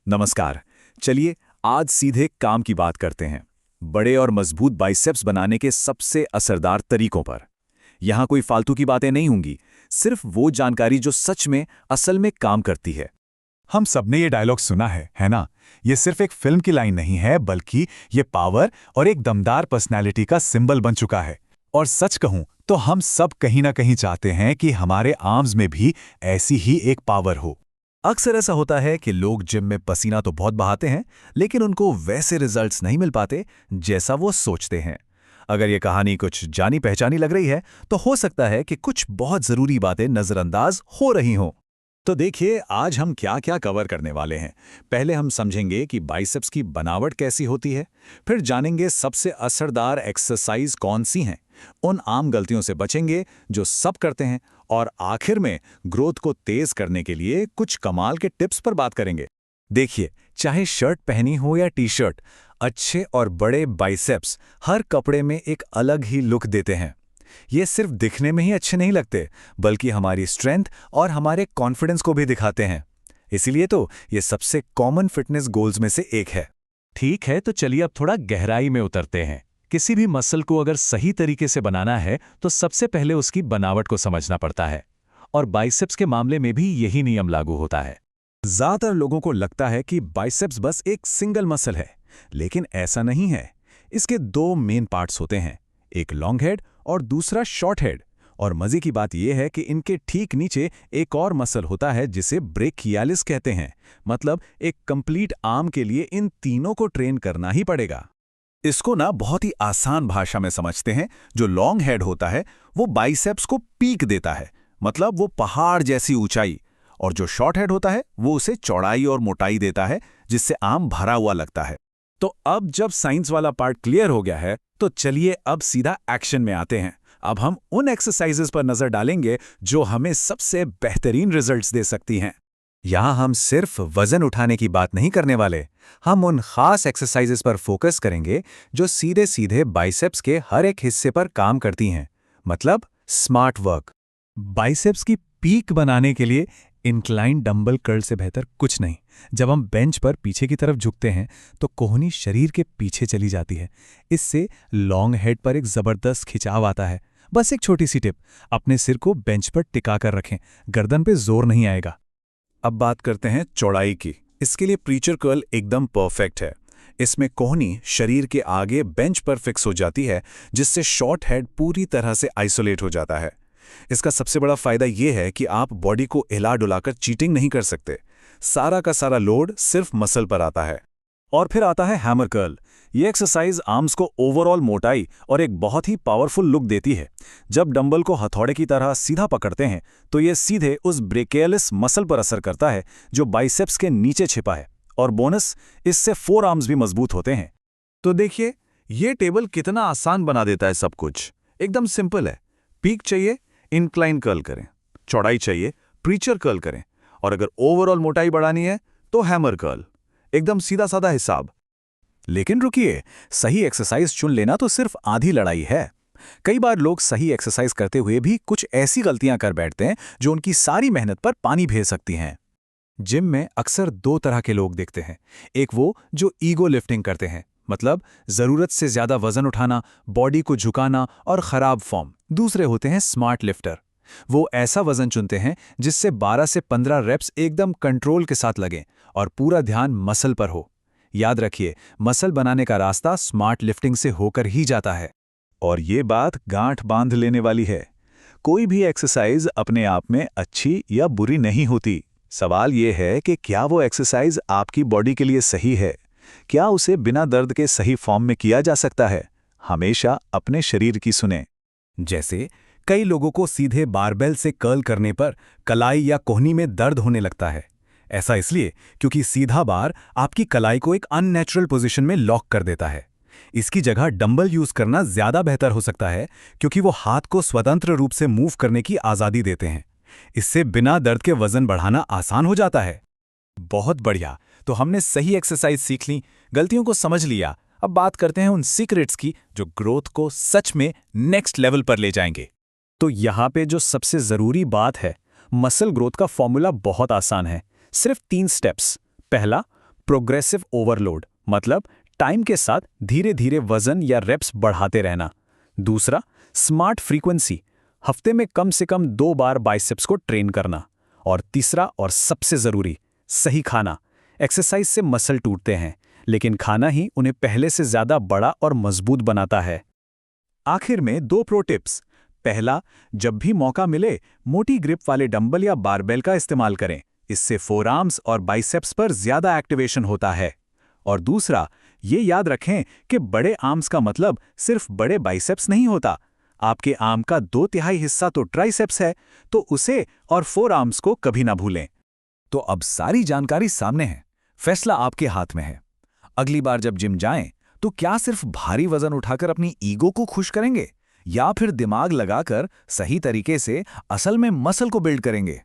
नमस्कार। चलिए आज सीधे काम की बात करते हैं। बड़े और मजबूत बाइसेप्स बनाने के सबसे असरदार तरीकों पर। यहाँ कोई फालतू की बातें नहीं होंगी, सिर्फ वो जानकारी जो सच में असल में काम करती है। हम सबने ये डायलॉग सुना है ना? ये सिर्फ एक फिल्म की लाइन नहीं है, बल्कि ये पावर और एक दमदार पर्सनैलिटी का सिंबल बन चुका है। और सच कहूं तो हम सब कहीं ना कहीं चाहते हैं कि हमारे आर्म्स में भी ऐसी ही एक पावर हो। अक्सर ऐसा होता है कि लोग जिम में पसीना तो बहुत बहाते हैं, लेकिन उनको वैसे रिजल्ट्स नहीं मिल पाते जैसा वो सोचते हैं। अगर ये कहानी कुछ जानी पहचानी लग रही है, तो हो सकता है कि कुछ बहुत जरूरी बातें नजरअंदाज हो रही हों। तो देखिए आज हम क्या क्या कवर करने वाले हैं। पहले हम समझेंगे कि बाइसेप्स की बनावट कैसी होती है, फिर जानेंगे सबसे असरदार एक्सरसाइज कौन सी हैं, उन आम गलतियों से बचेंगे जो सब करते हैं, और आखिर में ग्रोथ को तेज करने के लिए कुछ कमाल के टिप्स पर बात करेंगे। देखिए, चाहे शर्ट पहनी हो या टी शर्ट, अच्छे और बड़े बाइसेप्स हर कपड़े में एक अलग ही लुक देते हैं। ये सिर्फ दिखने में ही अच्छे नहीं लगते, बल्कि हमारी स्ट्रेंथ और हमारे कॉन्फिडेंस को भी दिखाते हैं। इसीलिए तो ये सबसे कॉमन फिटनेस गोल्स में से एक है। ठीक है, तो चलिए अब थोड़ा गहराई में उतरते हैं। किसी भी मसल को अगर सही तरीके से बनाना है तो सबसे पहले उसकी बनावट को समझना पड़ता है, और बाइसेप्स के मामले में भी यही नियम लागू होता है। ज्यादातर लोगों को लगता है कि बाइसेप्स बस एक सिंगल मसल है, लेकिन ऐसा नहीं है। इसके दो मेन पार्ट्स होते हैं, एक लॉन्ग हेड और दूसरा शॉर्ट हेड। और मजे की बात यह है कि इनके ठीक नीचे एक और मसल होता है जिसे ब्रेकियालिस कहते हैं। मतलब एक कंप्लीट आर्म के लिए इन तीनों को ट्रेन करना ही पड़ेगा। इसको ना बहुत ही आसान भाषा में समझते हैं। जो लॉन्ग हेड होता है वो बाइसेप्स को पीक देता है, मतलब वो पहाड़ जैसी ऊंचाई। और जो शॉर्ट हेड होता है वो उसे चौड़ाई और मोटाई देता है, जिससे आर्म भरा हुआ लगता है। तो अब जब साइंस वाला पार्ट क्लियर हो गया है, तो चलिए अब सीधा एक्शन में आते हैं। अब हम उन एक्सरसाइजेस पर नजर डालेंगे जो हमें सबसे बेहतरीन रिजल्ट्स दे सकती हैं। यहाँ हम सिर्फ वजन उठाने की बात नहीं करने वाले, हम उन खास एक्सरसाइजेस पर फोकस करेंगे जो सीधे सीधे बाइसेप्स के हर एक हिस्से पर काम करती हैं। मतलब स्मार्ट वर्क। बाइसेप्स की पीक बनाने के लिए इंक्लाइन डंबल कर्ल से बेहतर कुछ नहीं। जब हम बेंच पर पीछे की तरफ झुकते हैं तो कोहनी शरीर के पीछे चली जाती है। इससे लॉन्ग हेड पर एक जबरदस्त खिंचाव आता है। बस एक छोटी सी टिप, अपने सिर को बेंच पर टिका कर रखें, गर्दन पे जोर नहीं आएगा। अब बात करते हैं चौड़ाई की। इसके लिए प्रीचर कर्ल एकदम परफेक्ट है। इसमें कोहनी शरीर के आगे बेंच पर फिक्स हो जाती है, जिससे शॉर्ट हेड पूरी तरह से आइसोलेट हो जाता है। इसका सबसे बड़ा फायदा यह है कि आप बॉडी को हिला डुलाकर चीटिंग नहीं कर सकते। सारा का सारा लोड सिर्फ मसल पर आता है। और फिर आता है हैमर कर्ल। ये एक्सरसाइज आर्म्स को ओवरऑल मोटाई और एक बहुत ही पावरफुल लुक देती है। जब डंबल को हथौड़े की तरह सीधा पकड़ते हैं तो ये सीधे उस ब्रेकियलिस मसल पर असर करता है जो बाइसेप्स के नीचे छिपा है। और बोनस, इससे फोर आर्म्स भी मजबूत होते हैं। तो देखिए, ये टेबल कितना आसान बना देता है सब कुछ। एकदम सिंपल है। पीक चाहिए, इंक्लाइन कर्ल करें। चौड़ाई चाहिए, प्रीचर कर्ल करें। और अगर ओवरऑल मोटाई बढ़ानी है तो हैमर कर्ल। एकदम सीधा साधा हिसाब। लेकिन रुकिए, सही एक्सरसाइज चुन लेना तो सिर्फ आधी लड़ाई है। कई बार लोग सही एक्सरसाइज करते हुए भी कुछ ऐसी गलतियां कर बैठते हैं जो उनकी सारी मेहनत पर पानी फेर सकती हैं। जिम में अक्सर दो तरह के लोग दिखते हैं। एक वो जो ईगो लिफ्टिंग करते हैं, मतलब जरूरत से ज्यादा वजन उठाना, बॉडी को झुकाना और खराब फॉर्म। दूसरे होते हैं स्मार्ट लिफ्टर। वो ऐसा वजन चुनते हैं जिससे 12 से 15 रेप्स एकदम कंट्रोल के साथ लगें और पूरा ध्यान मसल पर हो। याद रखिए, मसल बनाने का रास्ता स्मार्ट लिफ्टिंग से होकर ही जाता है। और ये बात गांठ बांध लेने वाली है। कोई भी एक्सरसाइज अपने आप में अच्छी या बुरी नहीं होती। सवाल ये है कि क्या वो एक्सरसाइज आपकी बॉडी के लिए सही है? क्या उसे बिना दर्द के सही फॉर्म में किया जा सकता है? हमेशा अपने शरीर की सुने। जैसे कई लोगों को सीधे बारबेल से कर्ल करने पर कलाई या कोहनी में दर्द होने लगता है। ऐसा इसलिए क्योंकि सीधा बार आपकी कलाई को एक अननेचुरल पोजीशन में लॉक कर देता है। इसकी जगह डंबल यूज करना ज्यादा बेहतर हो सकता है, क्योंकि वो हाथ को स्वतंत्र रूप से मूव करने की आजादी देते हैं। इससे बिना दर्द के वजन बढ़ाना आसान हो जाता है। बहुत बढ़िया, तो हमने सही एक्सरसाइज सीख ली, गलतियों को समझ लिया। अब बात करते हैं उन सीक्रेट्स की जो ग्रोथ को सच में नेक्स्ट लेवल पर ले जाएंगे। तो यहाँ पे जो सबसे जरूरी बात है, मसल ग्रोथ का फॉर्मूला बहुत आसान है। सिर्फ 3 स्टेप्स। पहला, प्रोग्रेसिव ओवरलोड, मतलब टाइम के साथ धीरे धीरे वजन या रेप्स बढ़ाते रहना। दूसरा, स्मार्ट फ्रीक्वेंसी, हफ्ते में कम से कम 2 बार बाइसेप्स को ट्रेन करना। और तीसरा और सबसे ज़रूरी, सही खाना। एक्सरसाइज से मसल टूटते हैं, लेकिन खाना ही उन्हें पहले से ज़्यादा बड़ा और मजबूत बनाता है। आखिर में 2 प्रो टिप्स। पहला, जब भी मौका मिले मोटी ग्रिप वाले डंबल या बारबेल का इस्तेमाल करें, इससे फोरआर्म्स और बाइसेप्स पर ज्यादा एक्टिवेशन होता है। और दूसरा, ये याद रखें कि बड़े आर्म्स का मतलब सिर्फ बड़े बाइसेप्स नहीं होता। आपके आर्म का 2/3 हिस्सा तो ट्राइसेप्स है, तो उसे और फोरआर्म्स को कभी ना भूलें। तो अब सारी जानकारी सामने है, फैसला आपके हाथ में है। अगली बार जब जिम जाएं, तो क्या सिर्फ भारी वजन उठाकर अपनी ईगो को खुश करेंगे, या फिर दिमाग लगाकर सही तरीके से असल में मसल को बिल्ड करेंगे?